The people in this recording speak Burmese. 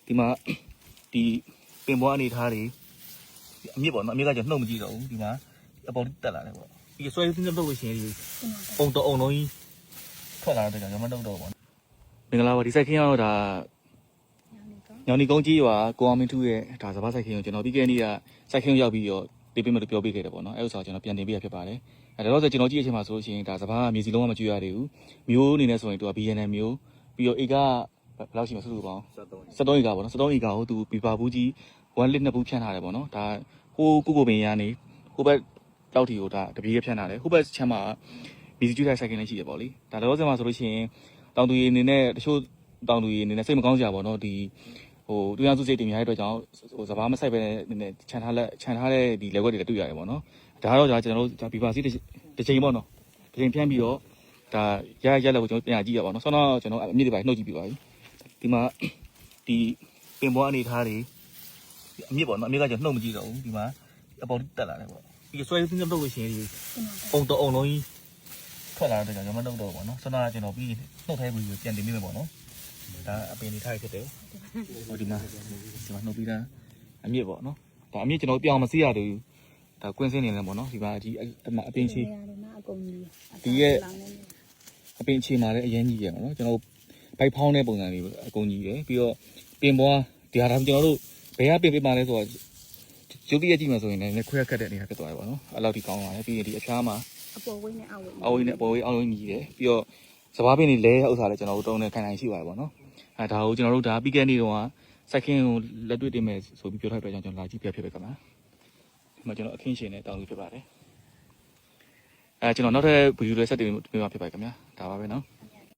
ဒီမှာဒီပင်ပွားအနေထားတွေအမြင့်ပေါ့နော်အမြင့်ကကျနှုတ်မကြည့်တော့ဘူးဒီမှာအပေါ်တက်လာတယ်ပေါ့ဒီဆွဲသင်းတော့လို့ရှိရင်ဒီပုံတော့အုံလုံးကြီးထွက်လာတဲ့ကြောင့်ကျွန်မတော့ပေါ့မင်္ဂလာပါဒီစိုက်ခင်းကတော့ဒါညောင်နီကုန်းကြီးရွာကိုအောင်မင်းထူးရဲ့ဒါစပားစိုက်ခင်းကိုကျွန်တော်ပြီးခဲ့နေ့ကစိုက်ခင်းရောက်ပြီးတော့ပေးပေးမယ်လို့ပြောပေးခဲ့တယ်ပေါ့နော်အဲ့ဥစ္စာကျွန်တော်ပြန်တင်ပေးရဖြစ်ပါတယ်အဲ့ဒါတော့ဆိုကျွန်တော်ကြည့်ရချိန်မှာဆိုလို့ရှိရင်ဒါစပားကမြေစီလုံးဝမကျွေးရသေးဘူးမျိုးအနေနဲ့ဆိုရင်သူက BNN မျိုးပြီးတော့ဧကဘယ်လောက်ရှိမလဲစုစုပေါင်း73ဧကပေါ့နော်73ဧကကိုသူပြပါဘူးကြီး1လ2ဘူးဖြန့်ထားတယ်ပေါ့နော်ဒါဟိုကိုပင်ရနေဟိုဘက်တောက်တီကိုဒါတပြေးဖြန့်ထားတယ်ဟိုဘက်ချမ်းမှာမြေစီကျွေးတဲ့စိုက်ခင်းလေးရှိတယ်ပေါ့လေဒါတော့ဆိုမှဆိုလို့ရှိရင်တောင်သူရီအနေနဲ့တချို့တောင်သူရီအနေနဲ့စိတ်မကောင်းစရာပေါ့နော်ဒီဟိုတူရစုစိတ်တင်များတဲ့အတွက်ကြောင့်ဟိုစပားမဆိုင်ပဲနဲ့ခြံထားတဲ့ဒီလက်ွက်တွေလည်းတွေ့ရတယ်ပေါ့နော်ဒါကတော့ကျွန်တော်တို့ဒါဘီပါစီတစ်ချိန်ပေါ့နော်တစ်ချိန်ဖြန့်ပြီးတော့ဒါရက်လက်ကိုကျွန်တော်ပြန်ကြည့်ရပါတော့ဆောင်းတော့ကျွန်တော်အမြင့်တွေပါနှုတ်ကြည့်ပြပါပြီဒီမှာဒီပင်ပွားအနေထားတွေအမြင့်ပေါ့နော်အမြင့်ကကျွန်တော်နှုတ်မကြည့်တော့ဘူးဒီမှာအပေါ်တက်လာတယ်ပေါ့ဒီဆွဲသင်းတော့လို့ရှိရင်ဒီပုံတော့အုံလုံးကြီးထွက်လာတဲ့ကြောင့်ကျွန်တော်နှုတ်တော့ပေါ့နော်ဆောင်းတော့ကျွန်တော်ပြီးနှုတ်ထဲပြီးပြန်တင်မိမယ်ပေါ့နော်ဒါအပင်နေထားရဖြစ်တယ်ဟိုဒီမှာနှုတ်ပြီးတာအမြင့်ပေါ့နော်ဒါအမြင့်ကျွန်တော်ပြောင်းမစီရသေးဘူးဒါကွင်းစင်းနေတယ်ပေါ့နော်ဒီမှာဒီအပင်ချီဒီရဲ့အပင်ချီမှာလည်းအရင်ကြီးရအောင်နော်ကျွန်တော်ဘိုက်ဖောင်းတဲ့ပုံစံလေးအကုန်ကြီးရယ်ပြီးတော့ပင်ပွားဒီဟာကျွန်တော်တို့ဘယ်ကပင်ပေးမှလဲဆိုတော့ရုပ်တရက်ကြည့်မှဆိုရင်လည်းခွဲခက်တဲ့အနေနဲ့ဖြစ်သွားတယ်ပေါ့နော်အဲ့လောက်ထိကောင်းပါတယ်ပြီးရင်ဒီအဖျားမှာအပေါ်ဝင်းနဲ့အောက်ဝင်းအောက်ဝင်းနဲ့အပေါ်ဝင်းအောက်ဝင်းကြီးတယ်ပြီးတော့စပားပင်တွေလဲဥစ္စာလည်းကျွန်တော်တို့တုံးနေခိုင်ခိုင်ရှိပါတယ်ပေါ့နော်အဲဒါကိုကျွန်တော်တို့ဒါပြီးခဲ့နေ့တော့စိုက်ခင်းကိုလက်တွေ့တင်မယ်ဆိုပြီးပြောထားတဲ့အတွက်ကြောင့်ကျွန်တော်လာကြည့်ပြဖြစ်ပဲကမှာဒီမှာကျွန်တော်အခင်းရှင်နဲ့တောင်းလို့ဖြစ်ပါတယ်အဲကျွန်တော်နောက်ထပ်ဗီဒီယိုလေးဆက်တင်ပြမှာဖြစ်ပါတယ်ခင်ဗျာဒါပါပဲနော်